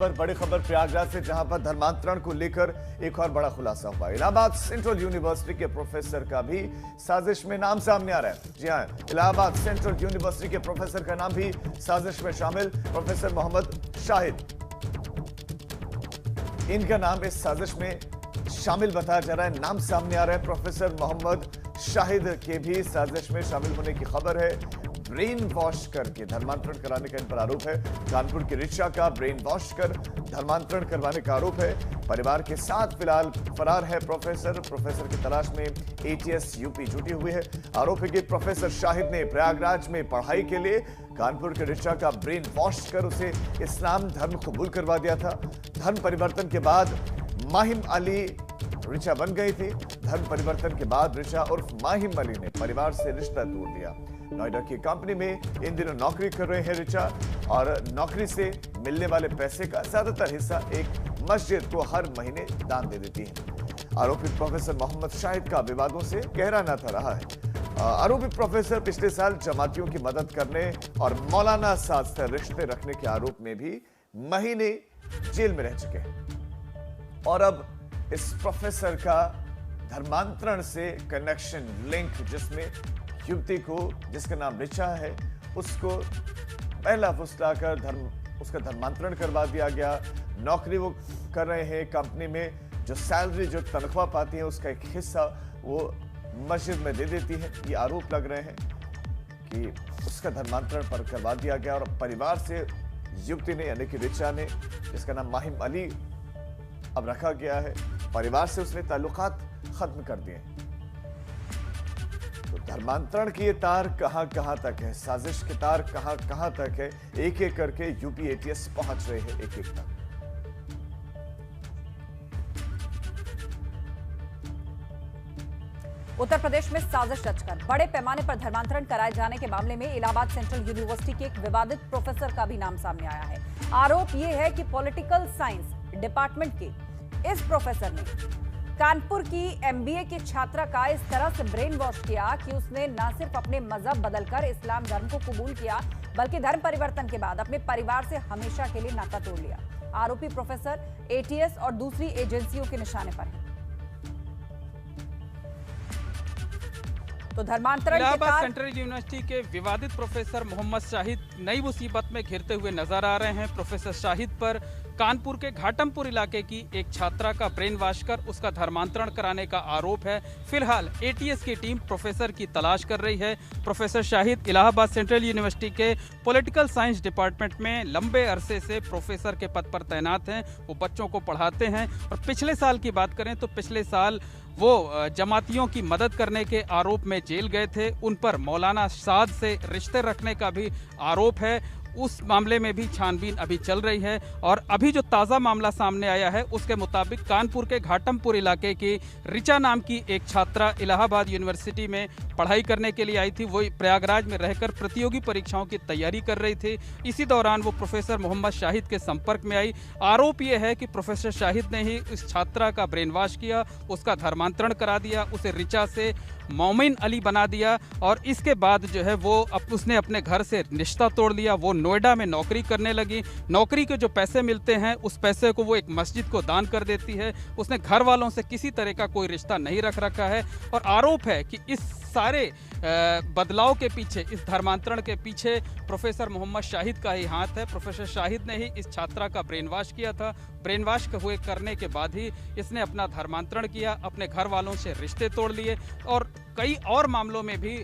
पर बड़ी खबर प्रयागराज से, जहां पर धर्मांतरण को लेकर एक और बड़ा खुलासा हुआ। इलाहाबाद सेंट्रल यूनिवर्सिटी के प्रोफेसर का भी साजिश में नाम सामने आ रहा है। जी हां, इलाहाबाद सेंट्रल यूनिवर्सिटी के प्रोफेसर का नाम भी साजिश में शामिल, प्रोफेसर मोहम्मद शाहिद। इनका नाम इस साजिश में शामिल बताया जा रहा है, नाम सामने आ रहा है। प्रोफेसर मोहम्मद शाहिद के भी साजिश में शामिल होने की खबर है। ब्रेन वॉश करके धर्मांतरण कराने का इन पर आरोप है। कानपुर की रिचा का ब्रेन वॉश कर धर्मांतरण करवाने का आरोप है। परिवार के साथ फिलहाल फरार है प्रोफेसर की तलाश में एटीएस यूपी जुटी हुई है। आरोप है कि प्रोफेसर शाहिद ने प्रयागराज में पढ़ाई के लिए कानपुर के रिचा का ब्रेन वॉश कर उसे इस्लाम धर्म कबूल करवा दिया था। धर्म परिवर्तन के बाद माहिम अली रिचा बन गई थी। धर्म परिवर्तन के बाद रिचा उर्फ माहिम अली ने परिवार से रिश्ता तोड़ दिया। नोएडा की कंपनी में इन दिनों नौकरी कर रहे हैं रिचा, और नौकरी से मिलने वाले पैसे का ज्यादातर हिस्सा एक मस्जिद को हर महीने दान दे देती है। आरोपी प्रोफेसर मोहम्मद शाहिद का विवादों से गहरा नाता रहा है। आरोपी प्रोफेसर पिछले साल जमातियों की मदद करने और मौलाना साथ से रिश्ते रखने के आरोप में भी महीने जेल में रह चुके हैं। और अब इस प्रोफेसर का धर्मांतरण से कनेक्शन लिंक, जिसमें युवती को, जिसका नाम रिचा है, उसको पहला फुसलाकर उसका धर्मांतरण करवा दिया गया। नौकरी वो कर रहे हैं कंपनी में, जो सैलरी, जो तनख्वाह पाती है, उसका एक हिस्सा वो मस्जिद में दे देती है। ये आरोप लग रहे हैं कि उसका धर्मांतरण पर करवा दिया गया, और परिवार से युवती ने, यानी कि रिचा ने, जिसका नाम माहिम अली अब रखा गया है, परिवार से उसने ताल्लुकात खत्म कर दिए। तो धर्मांतरण की ये तार कहां तक है, साजिश के तार कहां तक है, एक एक करके यूपी एटीएस पहुंच रहे हैं एक तक। उत्तर प्रदेश में साजिश रचकर बड़े पैमाने पर धर्मांतरण कराए जाने के मामले में इलाहाबाद सेंट्रल यूनिवर्सिटी के एक विवादित प्रोफेसर का भी नाम सामने आया है। आरोप यह है कि पॉलिटिकल साइंस डिपार्टमेंट के इस प्रोफेसर ने कानपुर की एमबीए की छात्रा का इस तरह से ब्रेन वॉश किया कि उसने न सिर्फ अपने मजहब बदलकर इस्लाम धर्म को कबूल किया, बल्कि धर्म परिवर्तन के बाद अपने परिवार से हमेशा के लिए नाता तोड़ लिया। आरोपी प्रोफेसर एटीएस और दूसरी एजेंसियों के निशाने पर है। तो धर्मांतरण इलाहाबाद सेंट्रल यूनिवर्सिटी के विवादित प्रोफेसर मोहम्मद शाहिद नई मुसीबत में घिरते हुए नजर आ रहे हैं। प्रोफेसर शाहिद पर कानपुर के घाटमपुर इलाके की एक छात्रा का ब्रेन वॉश कर उसका धर्मांतरण कराने का आरोप है। फिलहाल एटीएस की टीम प्रोफेसर की तलाश कर रही है। Professor Shahid Allahabad central university के पॉलिटिकल साइंस डिपार्टमेंट में लंबे अरसे से प्रोफेसर के पद पर तैनात हैं। वो बच्चों को पढ़ाते हैं, और पिछले साल की बात करें तो पिछले साल वो जमातियों की मदद करने के आरोप में जेल गए थे। उन पर मौलाना साद से रिश्ते रखने का भी आरोप है। उस मामले में भी छानबीन अभी चल रही है, और अभी जो ताज़ा मामला सामने आया है उसके मुताबिक कानपुर के घाटमपुर इलाके की रिचा नाम की एक छात्रा इलाहाबाद यूनिवर्सिटी में पढ़ाई करने के लिए आई थी। वो प्रयागराज में रहकर प्रतियोगी परीक्षाओं की तैयारी कर रही थी। इसी दौरान वो प्रोफेसर मोहम्मद शाहिद के संपर्क में आई। आरोप ये है कि प्रोफेसर शाहिद ने ही इस छात्रा का ब्रेन वॉश किया, उसका धर्मांतरण करा दिया, उसे रिचा से मोमिन अली बना दिया, और इसके बाद जो है वो उसने अपने घर से रिश्ता तोड़ लिया। वो नोएडा में नौकरी करने लगी। नौकरी के जो पैसे मिलते हैं उस पैसे को वो एक मस्जिद को दान कर देती है। उसने घर वालों से किसी तरह का कोई रिश्ता नहीं रखा है, और आरोप है कि इस सारे बदलाव के पीछे, इस धर्मांतरण के पीछे प्रोफेसर मोहम्मद शाहिद का ही हाथ है। प्रोफेसर शाहिद ने ही इस छात्रा का ब्रेन वॉश किया था। ब्रेन वॉश हुए करने के बाद ही इसने अपना धर्मांतरण किया, अपने घर वालों से रिश्ते तोड़ लिए, और कई और मामलों में भी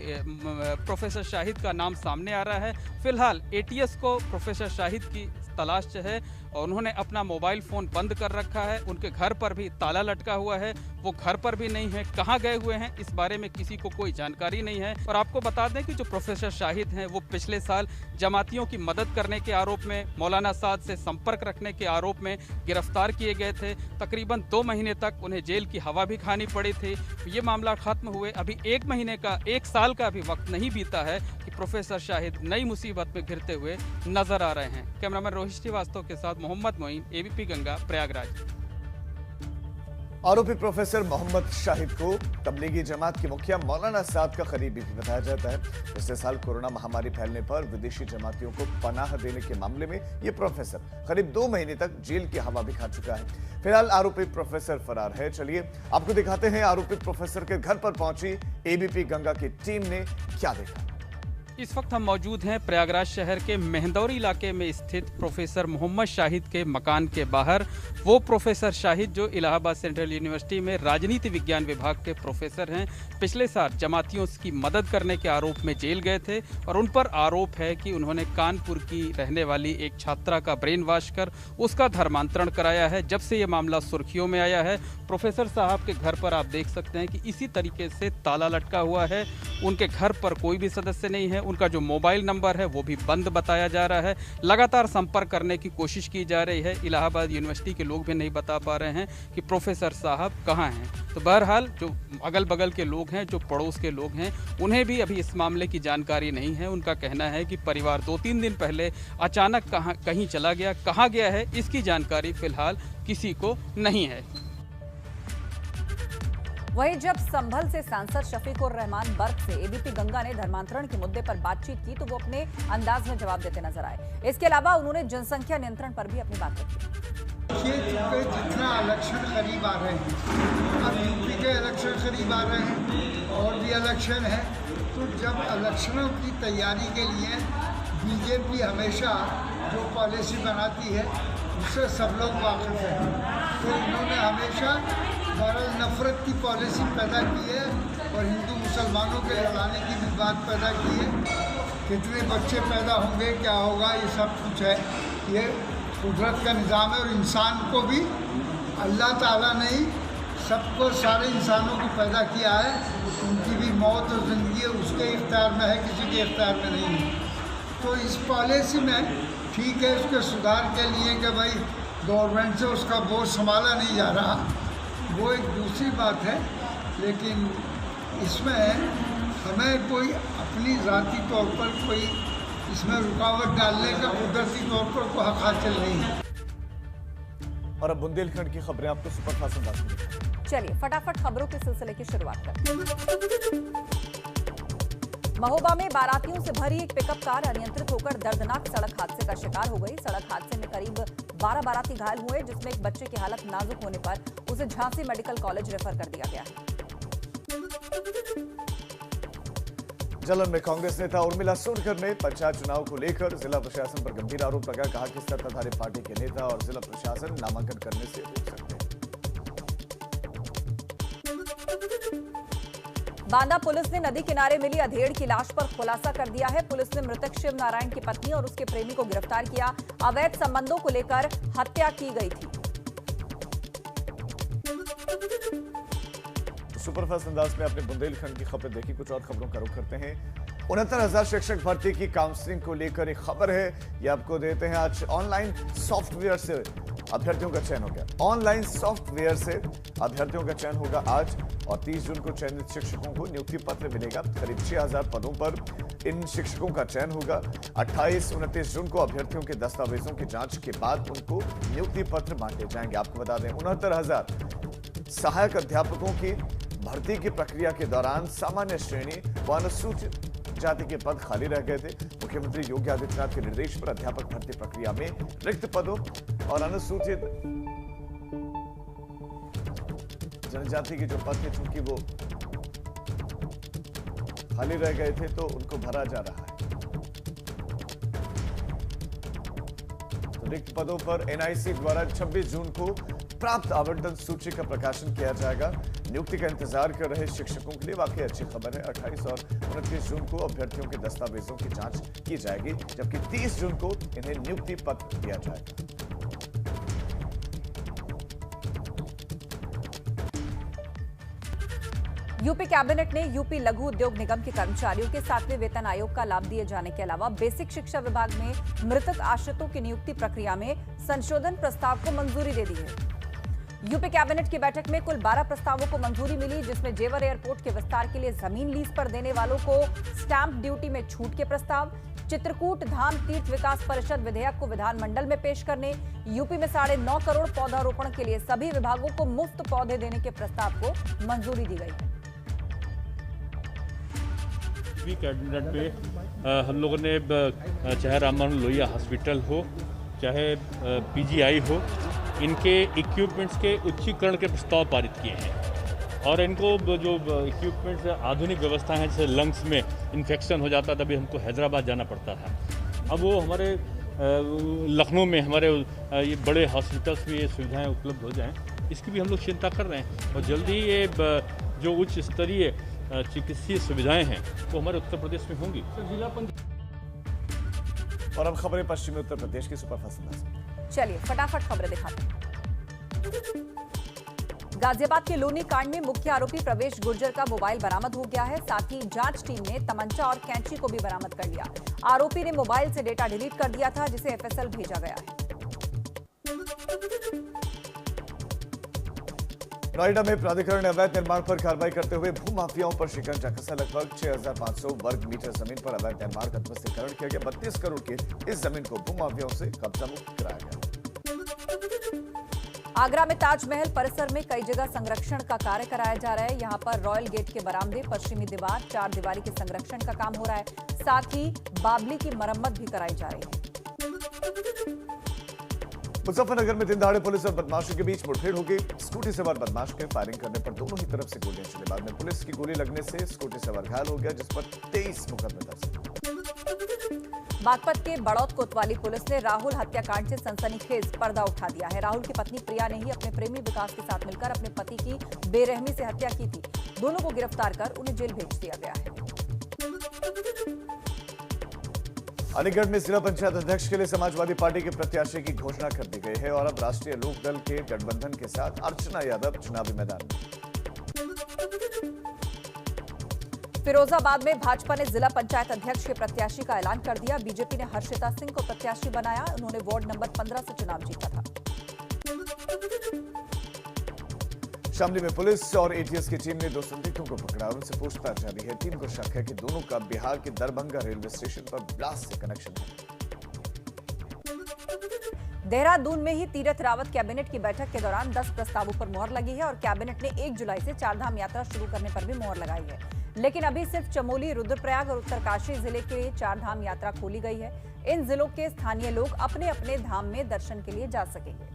प्रोफेसर शाहिद का नाम सामने आ रहा है। फिलहाल एटीएस को प्रोफेसर शाहिद की तलाश है, और उन्होंने अपना मोबाइल फ़ोन बंद कर रखा है। उनके घर पर भी ताला लटका हुआ है, वो घर पर भी नहीं है। कहाँ गए हुए हैं इस बारे में किसी को कोई जानकारी नहीं है। और आपको बता दें कि जो प्रोफेसर शाहिद हैं वो पिछले साल जमातियों की मदद करने के आरोप में, मौलाना साद से संपर्क रखने के आरोप में गिरफ्तार किए गए थे। तकरीबन 2 महीने तक उन्हें जेल की हवा भी खानी पड़ी थी। ये मामला खत्म हुए अभी 1 साल का भी वक्त नहीं बीता है कि प्रोफेसर शाहिद नई मुसीबत में घिरते हुए नजर आ रहे हैं। कैमरामैन रोहित श्रीवास्तव के साथ मोहम्मद मोइन, एबीपी गंगा, प्रयागराज। आरोपी प्रोफेसर मोहम्मद शाहिद को तबलीगी जमात के मुखिया मौलाना साद का करीबी भी बताया जाता है। पिछले साल कोरोना महामारी फैलने पर विदेशी जमातियों को पनाह देने के मामले में यह प्रोफेसर करीब 2 महीने तक जेल की हवा भी खा चुका है। फिलहाल आरोपी प्रोफेसर फरार है। चलिए आपको दिखाते हैं आरोपी प्रोफेसर के घर पर पहुंची एबीपी गंगा की टीम ने क्या देखा। इस वक्त हम मौजूद हैं प्रयागराज शहर के मेहंदौरी इलाके में स्थित प्रोफेसर मोहम्मद शाहिद के मकान के बाहर। वो प्रोफेसर शाहिद जो इलाहाबाद सेंट्रल यूनिवर्सिटी में राजनीति विज्ञान विभाग के प्रोफेसर हैं, पिछले साल जमातियों की मदद करने के आरोप में जेल गए थे और उन पर आरोप है कि उन्होंने कानपुर की रहने वाली एक छात्रा का ब्रेन वॉश कर उसका धर्मांतरण कराया है। जब से ये मामला सुर्खियों में आया है, प्रोफेसर साहब के घर पर आप देख सकते हैं कि इसी तरीके से ताला लटका हुआ है। उनके घर पर कोई भी सदस्य नहीं है। उनका जो मोबाइल नंबर है वो भी बंद बताया जा रहा है। लगातार संपर्क करने की कोशिश की जा रही है। इलाहाबाद यूनिवर्सिटी के लोग भी नहीं बता पा रहे हैं कि प्रोफेसर साहब कहाँ हैं। तो बहरहाल जो अगल बगल के लोग हैं, जो पड़ोस के लोग हैं, उन्हें भी अभी इस मामले की जानकारी नहीं है। उनका कहना है कि परिवार 2-3 दिन पहले अचानक कहीं चला गया, कहाँ गया है इसकी जानकारी फिलहाल किसी को नहीं है। वहीं जब संभल से सांसद शफीकुर रहमान बर्क से एबीपी गंगा ने धर्मांतरण के मुद्दे पर बातचीत की तो वो अपने अंदाज में जवाब देते नजर आए। इसके अलावा उन्होंने जनसंख्या नियंत्रण पर भी अपनी बात रखी। ये जितना इलेक्शन करीब आ रहे हैं, अब यूपी के इलेक्शन करीब आ रहे हैं और भी इलेक्शन है, तो जब इलेक्शनों की तैयारी के लिए बीजेपी हमेशा जो पॉलिसी बनाती है उससे सब लोग वाकिफ हैं। तो इन्होंने हमेशा बरल नफरत की पॉलिसी पैदा की है और हिंदू मुसलमानों के लड़ाने की भी बात पैदा की है। कितने बच्चे पैदा होंगे, क्या होगा, ये सब कुछ है। ये कुदरत का निज़ाम है और इंसान को भी अल्लाह ताला ने ही सबको, सारे इंसानों को पैदा किया है। उनकी भी मौत और ज़िंदगी उसके इख्तियार में है, किसी के इख्तियार में नहीं है। तो इस पॉलिसी में ठीक है, उसके सुधार के लिए कि भाई गवर्नमेंट से उसका बोझ संभाला नहीं जा रहा, वो एक दूसरी बात है। लेकिन इसमें हमें कोई अपनी ज़ाती तौर पर कोई इसमें रुकावट डालने का कुदरती तौर पर कोई हक हासिल नहीं है। और अब बुंदेलखंड की खबरें आपको सुपरफास्ट अंदाज में दिखाएं। चलिए फटाफट खबरों के सिलसिले की शुरुआत करते हैं। महोबा में बारातियों से भरी एक पिकअप कार अनियंत्रित होकर दर्दनाक सड़क हादसे का शिकार हो गई। सड़क हादसे में करीब 12 बाराती घायल हुए, जिसमें एक बच्चे की हालत नाजुक होने पर उसे झांसी मेडिकल कॉलेज रेफर कर दिया गया है। जलन में कांग्रेस नेता उर्मिला सोनकर ने पंचायत चुनाव को लेकर जिला प्रशासन पर गंभीर आरोप लगाया। कहा कि सत्ताधारी पार्टी के नेता और जिला प्रशासन नामांकन करने से रोक सकते हैं। बांदा पुलिस ने नदी किनारे मिली अधेड़ की लाश पर खुलासा कर दिया है। पुलिस ने मृतक शिव नारायण की पत्नी और उसके प्रेमी को गिरफ्तार किया। अवैध संबंधों को लेकर हत्या की गई थी। सुपरफास्ट अंदाज में अपने बुंदेलखंड की खबर देखी। कुछ और खबरों का रुख करते हैं। 69,000 शिक्षक भर्ती की काउंसलिंग को लेकर एक खबर है, ये आपको देते हैं। आज ऑनलाइन सॉफ्टवेयर से अभ्यर्थियों का चयन हो गया। ऑनलाइन सॉफ्टवेयर से अभ्यर्थियों का चयन होगा आज और 30 जून को चयनित शिक्षकों को नियुक्ति पत्र मिलेगा। करीब 6,000 पदों पर इन शिक्षकों का चयन होगा। 28-29 जून को अभ्यर्थियों के दस्तावेजों की जांच के बाद उनको नियुक्ति पत्र बांटे जाएंगे। आपको बता दें 69,000 सहायक अध्यापकों की भर्ती की प्रक्रिया के दौरान सामान्य श्रेणी व अनुसूचित जाति के पद खाली रह गए थे। मुख्यमंत्री योगी आदित्यनाथ के निर्देश पर अध्यापक भर्ती प्रक्रिया में रिक्त पदों और अनुसूचित जनजाति के जो पद थे, चूंकि वो खाली रह गए थे, तो उनको भरा जा रहा है। तो रिक्त पदों पर एनआईसी द्वारा 26 जून को प्राप्त आवंटन सूची का प्रकाशन किया जाएगा। नियुक्ति का इंतजार कर रहे शिक्षकों के लिए वाकई अच्छी खबर है। 28 और 29 जून को अभ्यर्थियों के दस्तावेजों की जांच की जाएगी, जबकि 30 जून को इन्हें नियुक्ति पत्र दिया जाएगा। यूपी कैबिनेट ने यूपी लघु उद्योग निगम के कर्मचारियों के 7वें वेतन आयोग का लाभ दिए जाने के अलावा बेसिक शिक्षा विभाग में मृतक आश्रितों की नियुक्ति प्रक्रिया में संशोधन प्रस्ताव को मंजूरी दे दी है। यूपी कैबिनेट की बैठक में कुल 12 प्रस्तावों को मंजूरी मिली, जिसमें जेवर एयरपोर्ट के विस्तार के लिए जमीन लीज पर देने वालों को स्टैंप ड्यूटी में छूट के प्रस्ताव, चित्रकूट धाम तीर्थ विकास परिषद विधेयक को विधानमंडल में पेश करने, यूपी में 9.5 करोड़ पौधारोपण के लिए सभी विभागों को मुफ्त पौधे देने के प्रस्ताव को मंजूरी दी गई है। कैबिनेट पे हम लोगों ने चाहे राम मनोहर लोहिया हॉस्पिटल हो, चाहे पीजीआई हो, इनके इक्विपमेंट्स के उच्चीकरण के प्रस्ताव पारित किए हैं। और इनको जो इक्विपमेंट्स आधुनिक व्यवस्था है, जैसे लंग्स में इन्फेक्शन हो जाता तभी हमको हैदराबाद जाना पड़ता था, अब वो हमारे लखनऊ में हमारे ये बड़े हॉस्पिटल्स में ये सुविधाएं उपलब्ध हो जाएं, इसकी भी हम लोग चिंता कर रहे हैं। और जल्दी ये जो उच्च स्तरीय चिकित्सीय सुविधाएं हैं वो हमारे उत्तर प्रदेश में होंगी। और अब खबरें पश्चिमी उत्तर प्रदेश की सुपरफास्ट। चलिए फटाफट खबरें दिखाते हैं। गाजियाबाद के लोनी कांड में मुख्य आरोपी प्रवेश गुर्जर का मोबाइल बरामद हो गया है। साथ ही जांच टीम ने तमंचा और कैंची को भी बरामद कर लिया। आरोपी ने मोबाइल से डेटा डिलीट कर दिया था, जिसे एफएसएल भेजा गया है। नोएडा में प्राधिकरण ने अवैध निर्माण पर कार्रवाई करते हुए भूमाफियाओं पर शिकंजा कसा। लगभग 6,500 वर्ग मीटर जमीन पर अवैध निर्माण का ध्वस्तीकरण किया गया। 32 करोड़ की इस जमीन को भूमाफियाओं से कब्जा मुक्त कराया गया। आगरा में ताजमहल परिसर में कई जगह संरक्षण का कार्य कराया जा रहा है। यहां पर रॉयल गेट के बरामदे, पश्चिमी दीवार, 4 दीवारी के संरक्षण का काम हो रहा है। साथ ही बाबली की मरम्मत भी कराई जा रही है। मुजफ्फरनगर में दिन दहाड़े पुलिस और बदमाशों के बीच मुठभेड़ हो गई। स्कूटी सवार बदमाश के फायरिंग करने पर दोनों ही तरफ से गोलियां चली। बाद में पुलिस की गोली लगने से स्कूटी सवार घायल हो गया, जिस पर 23 मुकदमे दर्ज। बागपत के बड़ौत कोतवाली पुलिस ने राहुल हत्याकांड से सनसनीखेज पर्दा उठा दिया है। राहुल की पत्नी प्रिया ने ही अपने प्रेमी विकास के साथ मिलकर अपने पति की बेरहमी से हत्या की थी। दोनों को गिरफ्तार कर उन्हें जेल भेज दिया गया है। अलीगढ़ में जिला पंचायत अध्यक्ष के लिए समाजवादी पार्टी के प्रत्याशी की घोषणा कर दी गई है और अब राष्ट्रीय लोकदल के गठबंधन के साथ अर्चना यादव चुनावी मैदान में। फिरोजाबाद में भाजपा ने जिला पंचायत अध्यक्ष के प्रत्याशी का ऐलान कर दिया। बीजेपी ने हर्षिता सिंह को प्रत्याशी बनाया। उन्होंने वार्ड नंबर 15 से चुनाव जीता था। शामली में पुलिस और एटीएस की टीम ने 2 संदिग्धों को पकड़ा और उनसे पूछताछ जारी है। टीम को शक है कि दोनों का बिहार के दरभंगा रेलवे स्टेशन पर ब्लास्ट से कनेक्शन है। देहरादून में ही तीरथ रावत कैबिनेट की बैठक के दौरान 10 प्रस्तावों पर मोहर लगी है और कैबिनेट ने 1 जुलाई से 4 धाम यात्रा शुरू करने पर भी मोहर लगाई है। लेकिन अभी सिर्फ चमोली, रुद्रप्रयाग और उत्तरकाशी जिले के लिए 4 धाम यात्रा खोली गई है। इन जिलों के स्थानीय लोग अपने अपने धाम में दर्शन के लिए जा सकेंगे।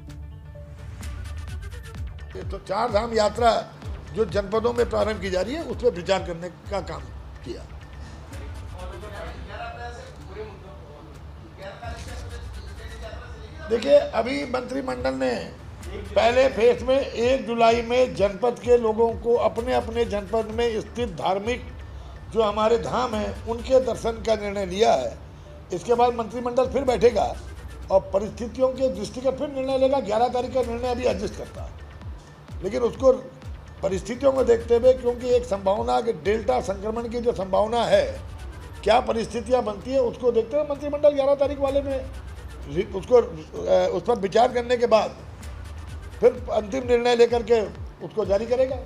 तो 4 धाम यात्रा जो जनपदों में प्रारंभ की जा रही है, उस पर विचार करने का काम किया। देखिए, अभी मंत्रिमंडल ने पहले फेज में 1 जुलाई में जनपद के लोगों को अपने अपने जनपद में स्थित धार्मिक जो हमारे धाम हैं उनके दर्शन का निर्णय लिया है। इसके बाद मंत्रिमंडल फिर बैठेगा और परिस्थितियों के दृष्टिगत फिर निर्णय लेगा। 11 तारीख का निर्णय अभी एडजस्ट करता है, लेकिन उसको परिस्थितियों को देखते हुए, क्योंकि एक संभावना कि डेल्टा संक्रमण की जो संभावना है, क्या परिस्थितियां बनती है, उसको देखते हुए मंत्रिमंडल 11 तारीख वाले में उसको उस पर विचार करने के बाद फिर अंतिम निर्णय लेकर के उसको जारी करेगा।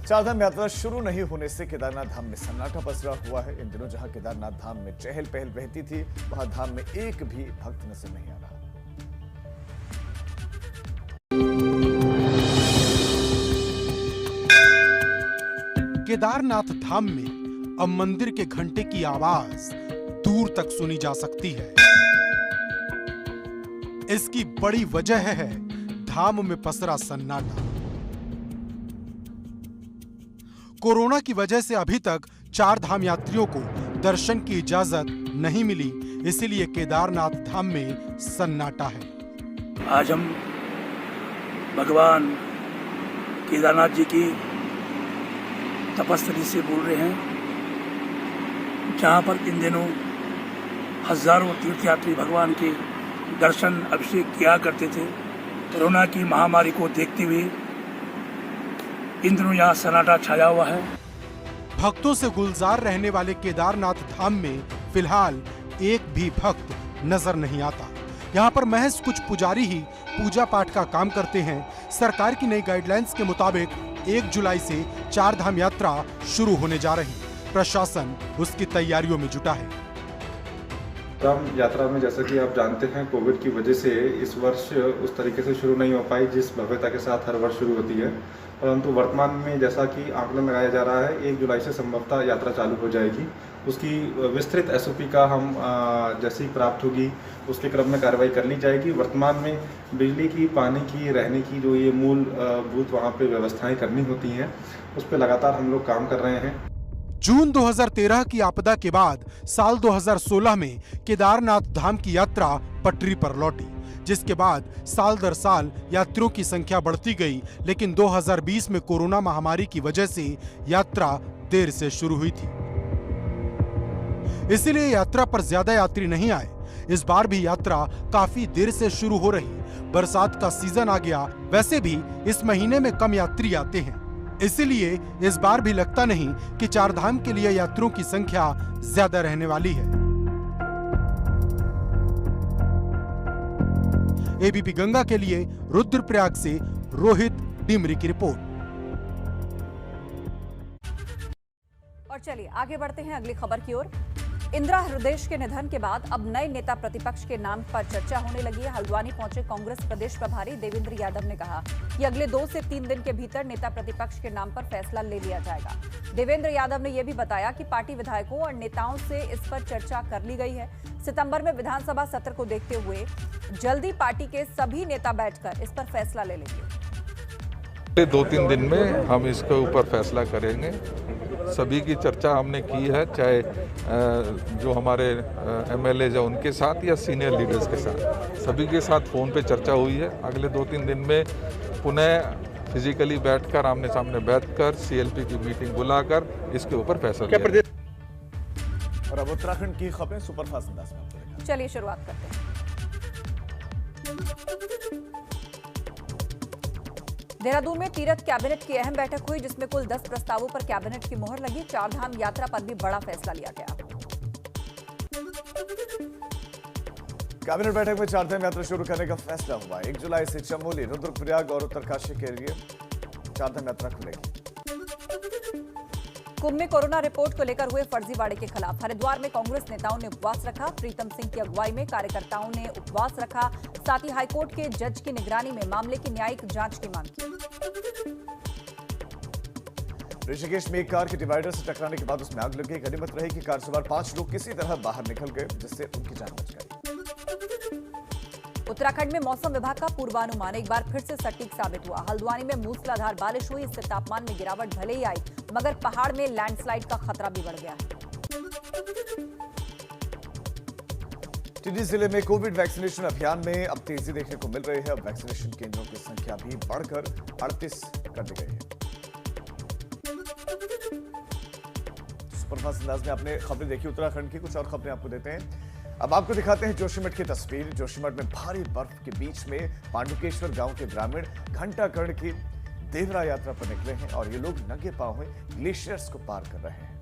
4 धाम यात्रा शुरू नहीं होने से केदारनाथ धाम में सन्नाटा पसरा हुआ है। इन दिनों जहां केदारनाथ धाम में चहल पहल रहती थी, वहां धाम में एक भी भक्त नजर नहीं आ रहा। केदारनाथ धाम में अब मंदिर के घंटे की आवाज दूर तक सुनी जा सकती है। इसकी बड़ी वजह है धाम में पसरा सन्नाटा। कोरोना की वजह से अभी तक 4 धाम यात्रियों को दर्शन की इजाजत नहीं मिली, इसीलिए केदारनाथ धाम में सन्नाटा है। आज हम भगवान केदारनाथ जी की तपस्थली से बोल रहे हैं, जहाँ पर इन दिनों हजारों तीर्थयात्री भगवान के दर्शन अभिषेक किया करते थे। कोरोना की महामारी को देखते हुए इन दिनों यहाँ सन्नाटा छाया हुआ है। भक्तों से गुलजार रहने वाले केदारनाथ धाम में फिलहाल एक भी भक्त नजर नहीं आता। यहाँ पर महज कुछ पुजारी ही पूजा पाठ का काम करते हैं। सरकार की नई गाइडलाइंस के मुताबिक 1 जुलाई से 4 धाम यात्रा शुरू होने जा रही। प्रशासन उसकी तैयारियों में जुटा है। राम यात्रा में जैसा कि आप जानते हैं, कोविड की वजह से इस वर्ष उस तरीके से शुरू नहीं हो पाई जिस भव्यता के साथ हर वर्ष शुरू होती है, परंतु वर्तमान में जैसा कि आंकलन लगाया जा रहा है 1 जुलाई से संभवतः यात्रा चालू हो जाएगी। उसकी विस्तृत SOP का हम जैसी प्राप्त होगी उसके क्रम में कार्रवाई कर ली जाएगी। वर्तमान में बिजली की, पानी की, रहने की जो ये मूलभूत वहाँ पे व्यवस्थाएं करनी होती हैं उस पर लगातार हम लोग काम कर रहे हैं। जून 2013 की आपदा के बाद साल 2016 में केदारनाथ धाम की यात्रा पटरी पर लौटी, जिसके बाद साल दर साल यात्रियों की संख्या बढ़ती गई। लेकिन 2020 में कोरोना महामारी की वजह से यात्रा देर से शुरू हुई थी, इसीलिए यात्रा पर ज्यादा यात्री नहीं आए। इस बार भी यात्रा काफी देर से शुरू हो रही। बरसात का सीजन आ गया, वैसे भी इस महीने में कम यात्री आते हैं, इसलिए इस बार भी लगता नहीं कि 4 धाम के लिए यात्रियों की संख्या ज्यादा रहने वाली है। ABP गंगा के लिए रुद्रप्रयाग से रोहित डिमरी की रिपोर्ट। और चलिए आगे बढ़ते हैं अगली खबर की ओर। इंदिरा हृदयेश के निधन के बाद अब नए नेता प्रतिपक्ष के नाम पर चर्चा होने लगी है। हल्द्वानी पहुंचे कांग्रेस प्रदेश प्रभारी देवेंद्र यादव ने कहा कि अगले 2 से 3 दिन के भीतर नेता प्रतिपक्ष के नाम पर फैसला ले लिया जाएगा। देवेंद्र यादव ने यह भी बताया कि पार्टी विधायकों और नेताओं से इस पर चर्चा कर ली गई है। सितंबर में विधानसभा सत्र को देखते हुए जल्दी पार्टी के सभी नेता बैठकर इस पर फैसला ले लेंगे। 2-3 दिन में हम इसके ऊपर फैसला करेंगे। सभी की चर्चा हमने की है, चाहे जो हमारे MLA हैं उनके साथ या सीनियर लीडर्स के साथ, सभी के साथ फ़ोन पे चर्चा हुई है। अगले 2-3 दिन में पुनः फिजिकली बैठकर, आमने सामने बैठकर CLP की मीटिंग बुलाकर इसके ऊपर फैसला लिया। और अब उत्तराखंड की खबरें सुपरफास्ट अंदाज में। चलिए शुरुआत करते हैं। देहरादून में तीरथ कैबिनेट की अहम बैठक हुई, जिसमें कुल 10 प्रस्तावों पर कैबिनेट की मोहर लगी। 4 धाम यात्रा पर भी बड़ा फैसला लिया गया। कैबिनेट बैठक में 4 धाम यात्रा शुरू करने का फैसला हुआ। 1 जुलाई से चमोली, रुद्रप्रयाग और उत्तरकाशी के लिए 4 धाम यात्रा खुलेगी। कुंभ में कोरोना रिपोर्ट को लेकर हुए फर्जीवाड़े के खिलाफ हरिद्वार में कांग्रेस नेताओं ने उपवास रखा। प्रीतम सिंह की अगुवाई में कार्यकर्ताओं ने उपवास रखा। साथ ही हाईकोर्ट के जज की निगरानी में मामले की न्यायिक जांच की मांग की। ऋषिकेश में एक कार के डिवाइडर से टकराने के बाद उसमें आग लग गई। गनीमत रही कि कार सवार 5 लोग किसी तरह बाहर निकल गए, जिससे उनकी जान बच गई। उत्तराखंड में मौसम विभाग का पूर्वानुमान एक बार फिर से सटीक साबित हुआ। हल्द्वानी में मूसलाधार बारिश हुई, इससे तापमान में गिरावट भले ही आई, मगर पहाड़ में लैंडस्लाइड का खतरा भी बढ़ गया है। टिहरी जिले में कोविड वैक्सीनेशन अभियान में अब तेजी देखने को मिल रही है। अब वैक्सीनेशन केंद्रों की संख्या भी बढ़कर 38 कर दी गई है। सुपरफास्ट अंदाज में आपने खबरें देखी उत्तराखंड की, कुछ और खबरें आपको देते हैं। अब आपको दिखाते हैं जोशीमठ की तस्वीर। जोशीमठ में भारी बर्फ के बीच में पांडुकेश्वर गांव के ग्रामीण घंटाकर्ण की देवरा यात्रा पर निकले हैं और ये लोग नंगे पांव ग्लेशियर्स को पार कर रहे हैं।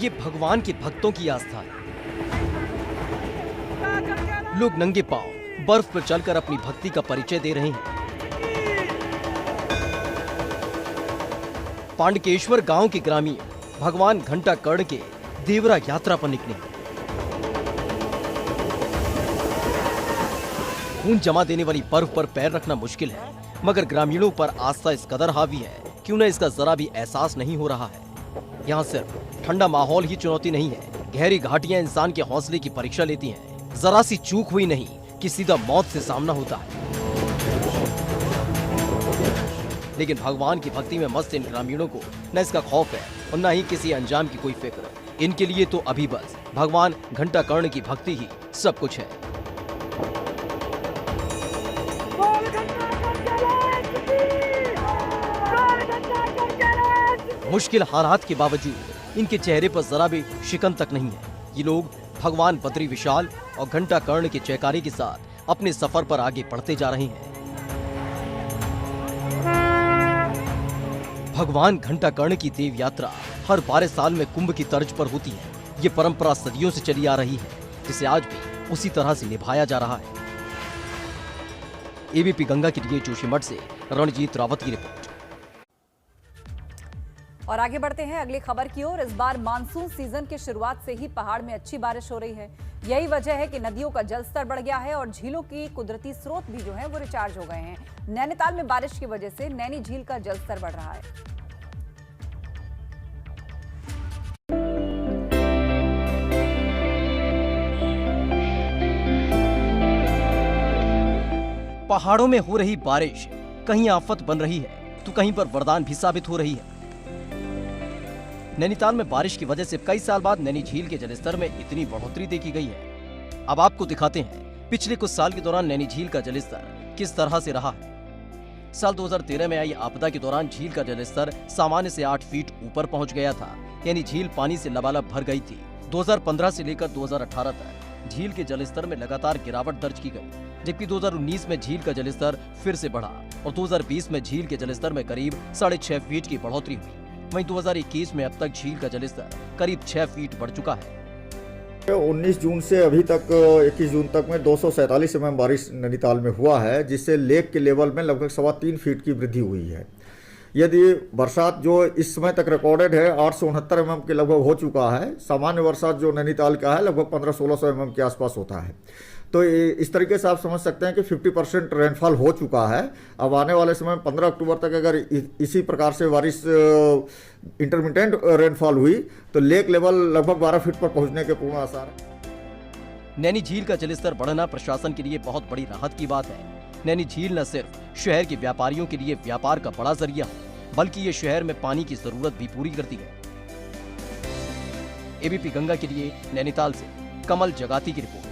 ये भगवान के भक्तों की आस्था है। लोग नंगे पांव बर्फ पर चलकर अपनी भक्ति का परिचय दे रहे हैं। पांडुकेश्वर गांव के ग्रामीण भगवान घंटाकर्ण के देवरा यात्रा पर निकले। खून जमा देने वाली बर्फ पर पैर रखना मुश्किल है, मगर ग्रामीणों पर आस्था इस कदर हावी है कि उन्हें इसका जरा भी एहसास नहीं हो रहा है। यहाँ सिर्फ ठंडा माहौल ही चुनौती नहीं है, गहरी घाटियां इंसान के हौसले की परीक्षा लेती हैं। जरा सी चूक हुई नहीं कि सीधा मौत से सामना होता है। लेकिन भगवान की भक्ति में मस्त इन ग्रामीणों को न इसका खौफ है और न ही किसी अंजाम की कोई फिक्र। इनके लिए तो अभी बस भगवान घंटाकर्ण की भक्ति ही सब कुछ है। मुश्किल हालात के बावजूद इनके चेहरे पर जरा भी शिकन तक नहीं है। ये लोग भगवान बद्री विशाल और घंटाकर्ण के जयकारे के साथ अपने सफर पर आगे बढ़ते जा रहे हैं। भगवान घंटाकर्ण की देव यात्रा हर 12 साल में कुंभ की तर्ज पर होती है। ये परंपरा सदियों से चली आ रही है, जिसे आज भी उसी तरह से निभाया जा रहा है। एबीपी गंगा के लिए जोशीमठ से रणजीत रावत की रिपोर्ट। और आगे बढ़ते हैं अगली खबर की ओर। इस बार मानसून सीजन की शुरुआत से ही पहाड़ में अच्छी बारिश हो रही है। यही वजह है कि नदियों का जलस्तर बढ़ गया है और झीलों की कुदरती स्रोत भी जो है वो रिचार्ज हो गए हैं। नैनीताल में बारिश की वजह से नैनी झील का जलस्तर बढ़ रहा है। पहाड़ों में हो रही बारिश कहीं आफत बन रही है तो कहीं पर वरदान भी साबित हो रही है। नैनीताल में बारिश की वजह से कई साल बाद नैनी झील के जलस्तर में इतनी बढ़ोतरी देखी गई है। अब आपको दिखाते हैं पिछले कुछ साल के दौरान नैनी झील का जलस्तर किस तरह से रहा है। साल 2013 में आई आपदा के दौरान झील का जलस्तर सामान्य से 8 फीट ऊपर पहुंच गया था, यानी झील पानी से लबालब भर गई थी। 2015 से लेकर 2018 तक झील के जलस्तर में लगातार गिरावट दर्ज की गई, जबकि 2019 में झील का जलस्तर फिर से बढ़ा और 2020 में झील के जलस्तर में करीब 6.5 फीट की बढ़ोतरी हुई। वहीं 2021 में अब तक झील का जलस्तर करीब 6 फीट बढ़ चुका है। 19 जून से अभी तक 21 जून तक में 247 mm बारिश नैनीताल में हुआ है, जिससे लेक के लेवल में लगभग 3.25 फीट की वृद्धि हुई है। यदि बरसात जो इस समय तक रिकॉर्डेड है 869 mm के लगभग हो चुका है। सामान्य बरसात जो नैनीताल का है लगभग 1500-1600 mm के आसपास होता है। तो इस तरीके से आप समझ सकते हैं कि 50% रेनफॉल हो चुका है। अब आने वाले समय 15 अक्टूबर तक अगर इसी प्रकार से बारिश इंटरमिटेंट रेनफॉल हुई तो लेक लेवल लगभग 12 फीट पर पहुंचने के पूर्ण आसार है। नैनी झील का जलस्तर बढ़ना प्रशासन के लिए बहुत बड़ी राहत की बात है। नैनी झील न सिर्फ शहर के व्यापारियों के लिए व्यापार का बड़ा जरिया है, बल्कि ये शहर में पानी की जरूरत भी पूरी करती है। एबीपी गंगा के लिए नैनीताल से कमल जगाती की रिपोर्ट।